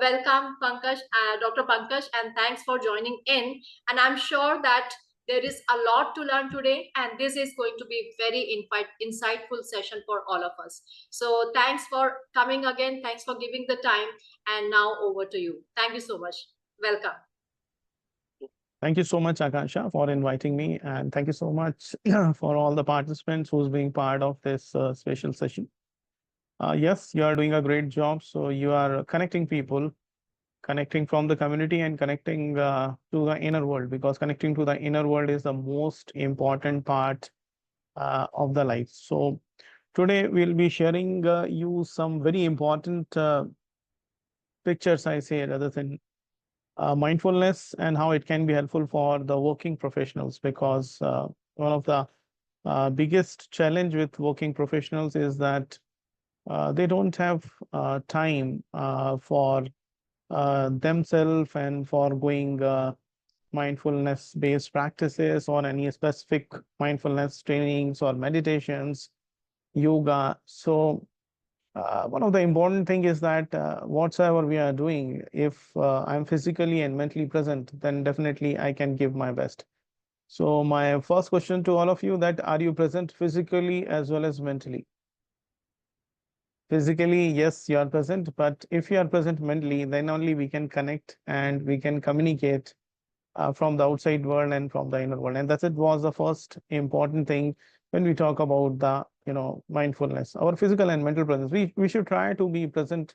welcome, Pankaj, Dr. Pankaj, and thanks for joining in. And I'm sure that there is a lot to learn today, and this is going to be very insightful session for all of us. So thanks for coming again. Thanks for giving the time. And now over to you. Thank you so much. Welcome. Thank you so much, Akansha, for inviting me. And thank you so much for all the participants who's being part of this special session. Yes, you are doing a great job. So you are connecting people, connecting from the community and connecting to the inner world, because connecting to the inner world is the most important part of the life. So today we'll be sharing you some very important pictures, I say, rather than mindfulness and how it can be helpful for the working professionals, because one of the biggest challenge with working professionals is that they don't have time for themselves and for going mindfulness based practices or any specific mindfulness trainings or meditations, yoga. So one of the important thing is that whatsoever we are doing, if I'm physically and mentally present, then definitely I can give my best. So my first question to all of you, that are you present physically as well as mentally? Physically, yes, you are present, but if you are present mentally, then only we can connect and we can communicate from the outside world and from the inner world. And that's it was the first important thing when we talk about the mindfulness, our physical and mental presence. We should try to be present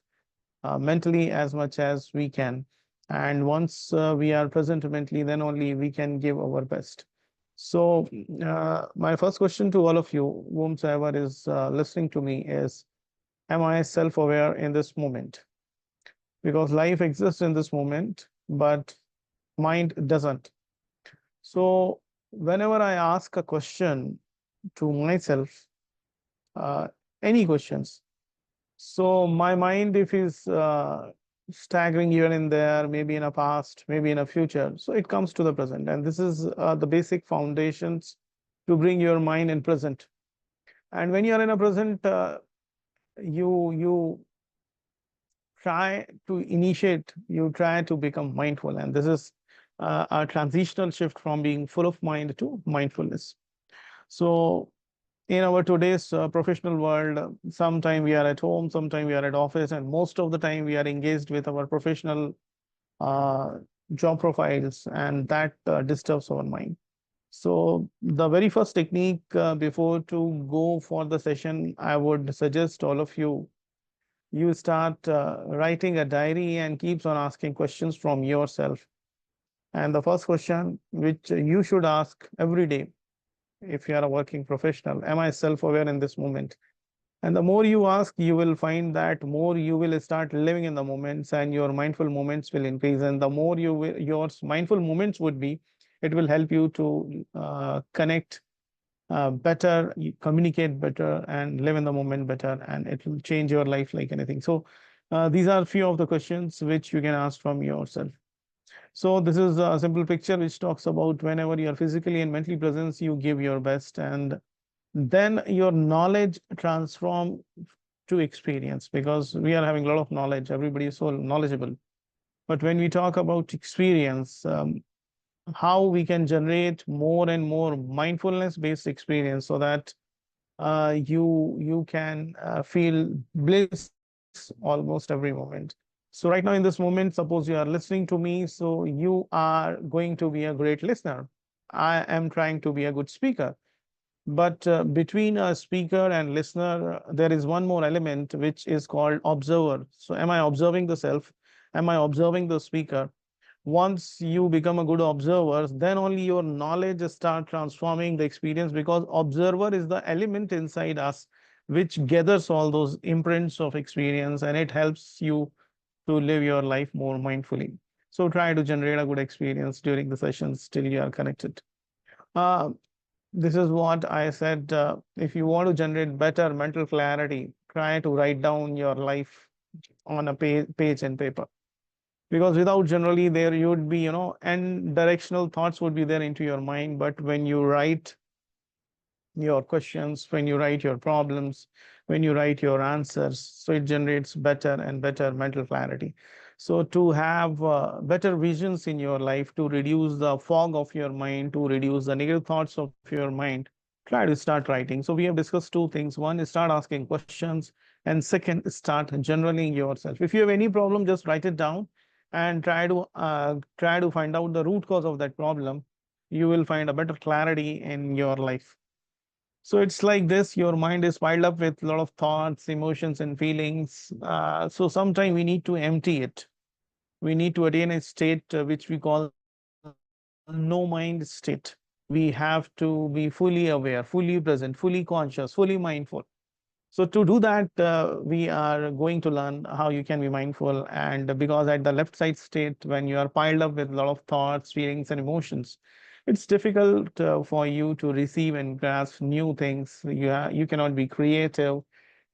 mentally as much as we can. And once we are present mentally, then only we can give our best. So my first question to all of you, whomsoever is listening to me, is, am I self-aware in this moment? Because life exists in this moment, but mind doesn't. So whenever I ask a question to myself, uh, any questions, so my mind, if is staggering here and there, maybe in a past, maybe in a future, so it comes to the present. And this is the basic foundations to bring your mind in present. And when you are in a present, you try to initiate, you try to become mindful. And this is a transitional shift from being full of mind to mindfulness. So in our today's professional world, sometime we are at home, sometime we are at office, and most of the time we are engaged with our professional uh, job profiles, and that disturbs our mind. So the very first technique before to go for the session, I would suggest all of you, you start writing a diary and keeps on asking questions from yourself. And the first question which you should ask every day, if you are a working professional, am I self-aware in this moment? And the more you ask, you will find that more you will start living in the moments, and your mindful moments will increase. And the more your mindful moments would be, it will help you to connect better, communicate better, and live in the moment better, and it will change your life like anything. So these are a few of the questions which you can ask from yourself. So this is a simple picture which talks about whenever you are physically and mentally present, you give your best, and then your knowledge transform to experience, because we are having a lot of knowledge. Everybody is so knowledgeable. But when we talk about experience, how we can generate more and more mindfulness based experience, so that you can feel bliss almost every moment. So right now in this moment, suppose you are listening to me, so you are going to be a great listener. I am trying to be a good speaker. But between a speaker and listener, there is one more element which is called observer. So am I observing the self? Am I observing the speaker? Once you become a good observer, then only your knowledge start transforming the experience, because observer is the element inside us which gathers all those imprints of experience, and it helps you to live your life more mindfully. So try to generate a good experience during the sessions till you are connected. Uh, this is what I said. If you want to generate better mental clarity, try to write down your life on a page and paper, because without, generally there you would be, and directional thoughts would be there into your mind. But when you write your questions, when you write your problems, when you write your answers, so it generates better and better mental clarity. So to have better visions in your life, to reduce the fog of your mind, to reduce the negative thoughts of your mind, try to start writing. So we have discussed two things. One is start asking questions, and second, start generaling yourself. If you have any problem, just write it down and try to find out the root cause of that problem. You will find a better clarity in your life. So it's like this, your mind is piled up with a lot of thoughts, emotions, and feelings. So sometimes we need to empty it. We need to attain a state which we call no mind state. We have to be fully aware, fully present, fully conscious, fully mindful. So to do that, we are going to learn how you can be mindful. And because at the left side state, when you are piled up with a lot of thoughts, feelings, and emotions, it's difficult for you to receive and grasp new things. You cannot be creative,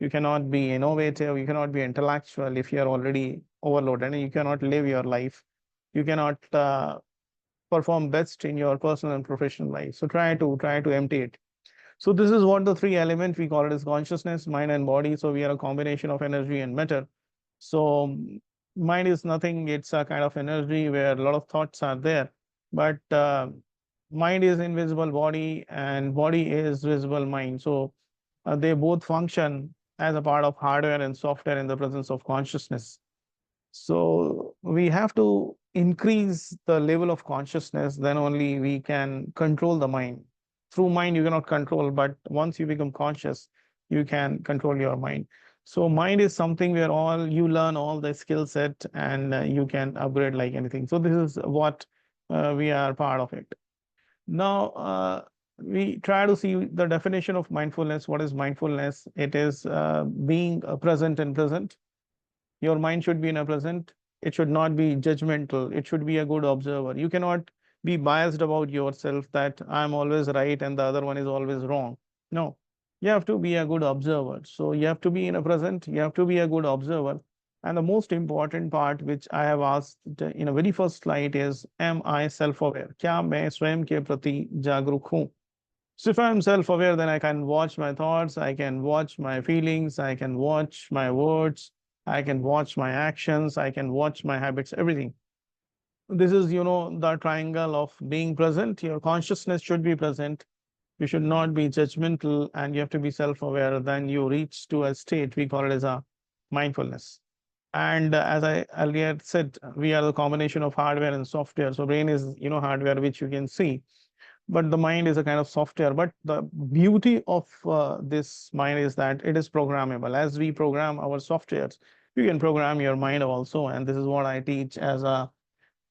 you cannot be innovative, you cannot be intellectual if you are already overloaded, and you cannot live your life. You cannot perform best in your personal and professional life. So try to empty it. So this is what the three elements we call it as consciousness, mind, and body. So we are a combination of energy and matter. So mind is nothing; it's a kind of energy where a lot of thoughts are there. But mind is invisible body, and body is visible mind. So they both function as a part of hardware and software in the presence of consciousness. So we have to increase the level of consciousness, then only we can control the mind. Through mind, you cannot control, but once you become conscious, you can control your mind. So mind is something where all you learn all the skill set and you can upgrade like anything. So this is what we are part of it. Now, we try to see the definition of mindfulness. What is mindfulness? It is being present and present. Your mind should be in a present. It should not be judgmental. It should be a good observer. You cannot be biased about yourself that I'm always right and the other one is always wrong. No, you have to be a good observer. So you have to be in a present. You have to be a good observer. And the most important part, which I have asked in a very first slide, is: Am I self-aware? क्या मैं स्वयं के प्रति जागरूक हूँ? So if I'm self-aware, then I can watch my thoughts, I can watch my feelings, I can watch my words, I can watch my actions, I can watch my habits, everything. This is, the triangle of being present. Your consciousness should be present. You should not be judgmental, and you have to be self-aware. Then you reach to a state we call it as a mindfulness. And as I earlier said, we are the combination of hardware and software. So brain is, hardware which you can see, but the mind is a kind of software. But the beauty of this mind is that it is programmable. As we program our softwares, you can program your mind also. And this is what I teach as a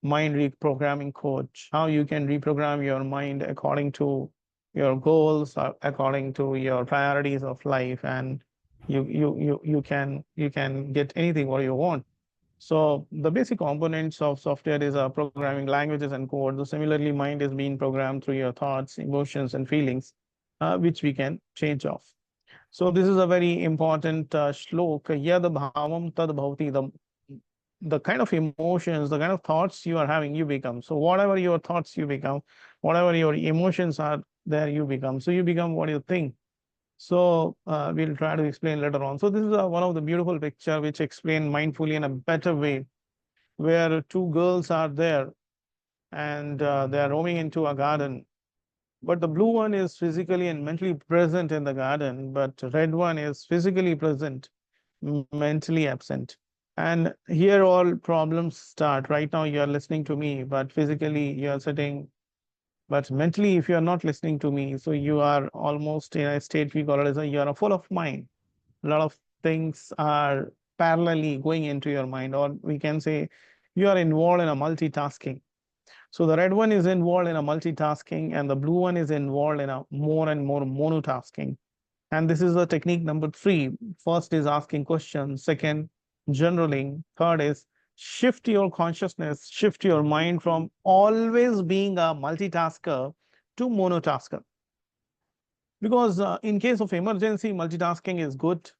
mind reprogramming coach: how you can reprogram your mind according to your goals, according to your priorities of life, and you can get anything what you want. So the basic components of software is programming languages and code. So similarly, mind is being programmed through your thoughts, emotions, and feelings, which we can change off. So this is a very important shlok. Yad bhavam tad bhavati. The kind of emotions, the kind of thoughts you are having, you become. So whatever your thoughts you become, whatever your emotions are there, you become. So you become what you think. So we'll try to explain later on. So this is one of the beautiful picture which explain mindfully in a better way, where two girls are there and they are roaming into a garden. But the blue one is physically and mentally present in the garden, but red one is physically present, mentally absent. And here all problems start. Right now you are listening to me, but physically you are sitting. But mentally, if you are not listening to me, so you are almost in a state we call it as you are full of mind. A lot of things are parallelly going into your mind, or we can say you are involved in a multitasking. So the red one is involved in a multitasking, and the blue one is involved in a more and more monotasking. And this is the technique number three. First is asking questions. Second, generaling. Third is shift your consciousness, shift your mind from always being a multitasker to monotasker. Because in case of emergency, multitasking is good,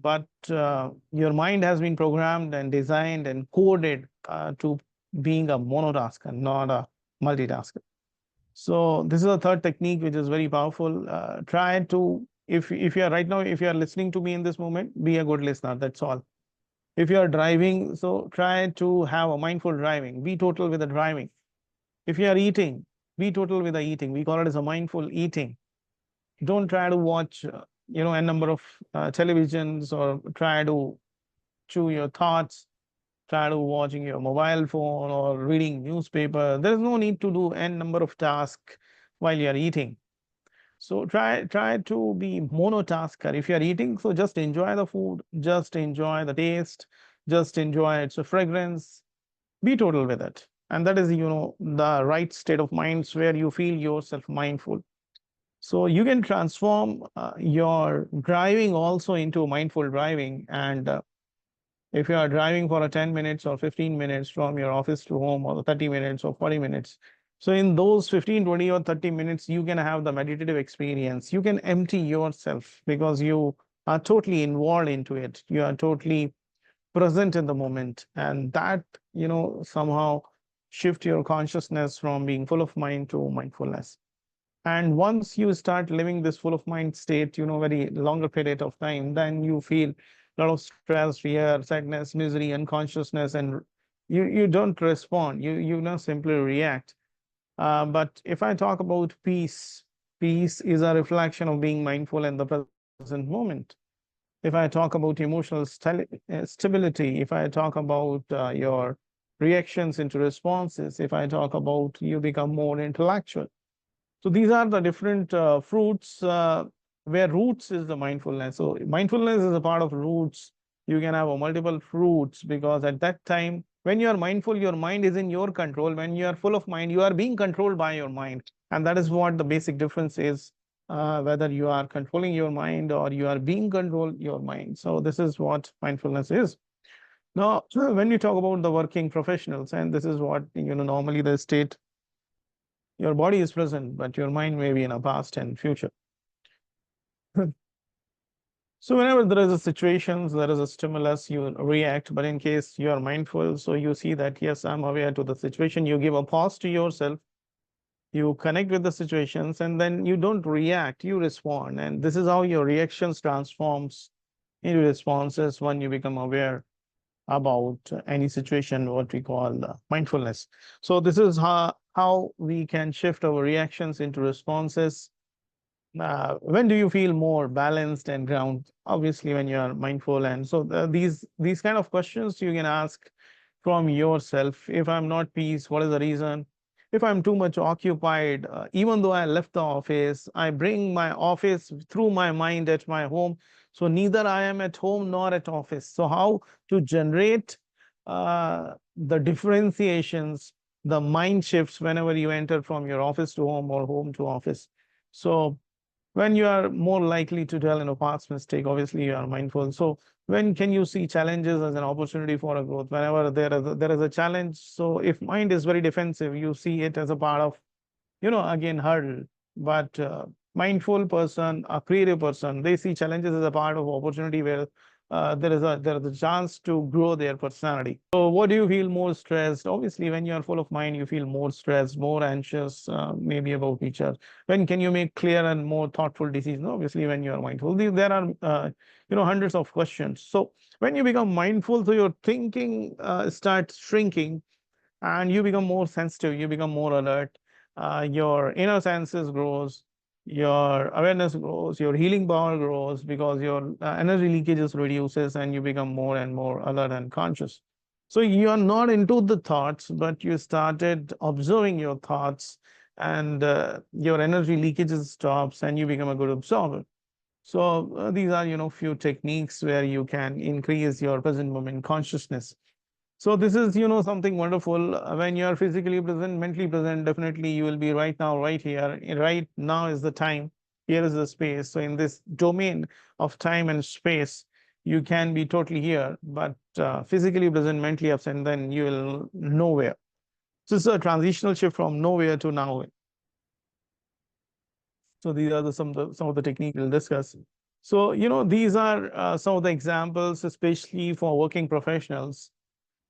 but your mind has been programmed and designed and coded to being a monotasker, not a multitasker. So this is a third technique which is very powerful. Try to, if you are right now, if you are listening to me in this moment, be a good listener. That's all. If you are driving, so try to have a mindful driving. Be total with the driving. If you are eating, be total with the eating. We call it as a mindful eating. Don't try to watch, a number of televisions, or try to chew your thoughts, try to watching your mobile phone or reading newspaper. There is no need to do n number of tasks while you are eating. So try to be monotasker. If you are eating, so just enjoy the food, just enjoy the taste, just enjoy its fragrance. Be total with it, and that is the right state of minds where you feel yourself mindful. So you can transform your driving also into mindful driving. And if you are driving for a 10 minutes or 15 minutes from your office to home, or 30 minutes or 40 minutes, so in those 15, 20, or 30 minutes, you can have the meditative experience. You can empty yourself because you are totally involved into it. You are totally present in the moment. And that, somehow shift your consciousness from being full of mind to mindfulness. And once you start living this full of mind state, very longer period of time, then you feel a lot of stress, fear, sadness, misery, unconsciousness, and you don't respond. You not simply react. But if I talk about peace, peace is a reflection of being mindful in the present moment. If I talk about emotional stability, if I talk about your reactions into responses, if I talk about you become more intellectual. So these are the different fruits where roots is the mindfulness. So mindfulness is a part of roots. You can have a multiple fruits because at that time, when you are mindful, your mind is in your control. When you are full of mind, you are being controlled by your mind. And that is what the basic difference is, whether you are controlling your mind or you are being controlled your mind. So this is what mindfulness is. Now, when you talk about the working professionals, and this is what, normally the state, your body is present, but your mind may be in a past and future. So whenever there is a situation, there is a stimulus, you react. But in case you are mindful, so you see that, yes, I'm aware to the situation. You give a pause to yourself, you connect with the situations, and then you don't react, you respond. And this is how your reactions transforms into responses when you become aware about any situation, what we call mindfulness. So this is how we can shift our reactions into responses. When do you feel more balanced and grounded? Obviously, when you are mindful. And so these kind of questions you can ask from yourself. If I'm not peace, what is the reason? If I'm too much occupied, even though I left the office, I bring my office through my mind at my home. So neither I am at home nor at office. So how to generate the differentiations, the mind shifts whenever you enter from your office to home or home to office. So when you are more likely to tell past mistake, obviously you are mindful. So when can you see challenges as an opportunity for a growth? Whenever there is a challenge, so if mind is very defensive, you see it as a part of, again, hurdle. But mindful person, a creative person, they see challenges as a part of opportunity where there is a chance to grow their personality. So what do you feel more stressed? Obviously, when you are full of mind, you feel more stressed, more anxious, maybe about each other. When can you make clear and more thoughtful decisions? Obviously, when you are mindful. There are hundreds of questions. So when you become mindful, so your thinking starts shrinking, and you become more sensitive, you become more alert. Your inner senses grows, your awareness grows, your healing power grows because your energy leakages reduces, and you become more and more alert and conscious. So you are not into the thoughts, but you started observing your thoughts, and your energy leakages stops, and you become a good observer. So these are few techniques where you can increase your present moment consciousness. So this is, something wonderful. When you are physically present, mentally present, definitely you will be right now, right here. Right now is the time. Here is the space. So in this domain of time and space, you can be totally here, but physically present, mentally absent, then you will nowhere. So it's a transitional shift from nowhere to now. So these are some of the techniques we'll discuss. So, these are some of the examples, especially for working professionals.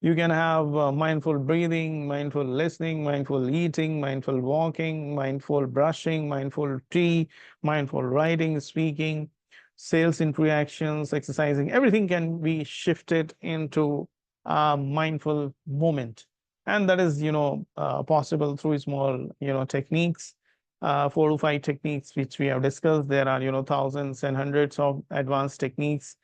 You can have mindful breathing, mindful listening, mindful eating, mindful walking, mindful brushing, mindful tea, mindful writing, speaking. sales interactions, exercising, everything can be shifted into a mindful moment. And that is, possible through small, techniques, 4 to 5 techniques, which we have discussed. There are, thousands and hundreds of advanced techniques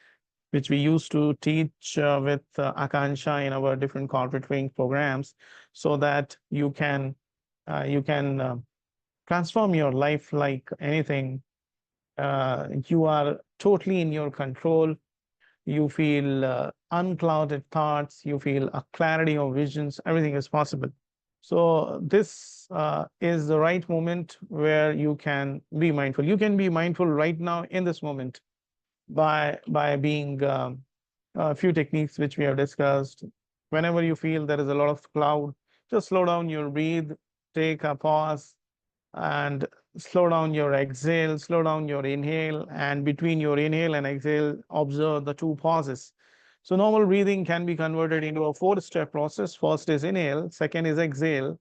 which we used to teach with Akansha in our different corporate training programs, so that you can transform your life like anything. You are totally in your control. You feel unclouded thoughts. You feel a clarity of visions. Everything is possible. So this is the right moment where you can be mindful. You can be mindful right now in this moment by being a few techniques which we have discussed. Whenever you feel there is a lot of cloud, just slow down your breathe, take a pause, and slow down your exhale, slow down your inhale, and between your inhale and exhale, observe the two pauses. So normal breathing can be converted into a four-step process. First is inhale, second is exhale.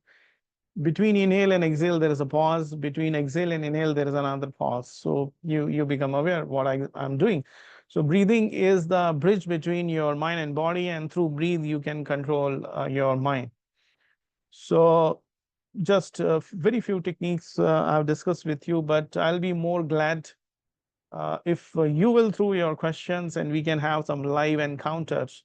Between inhale and exhale, there is a pause. Between exhale and inhale, there is another pause. So you become aware what I'm doing. So breathing is the bridge between your mind and body, and through breathe, you can control your mind. So just very few techniques I've discussed with you, but I'll be more glad if you will through your questions and we can have some live encounters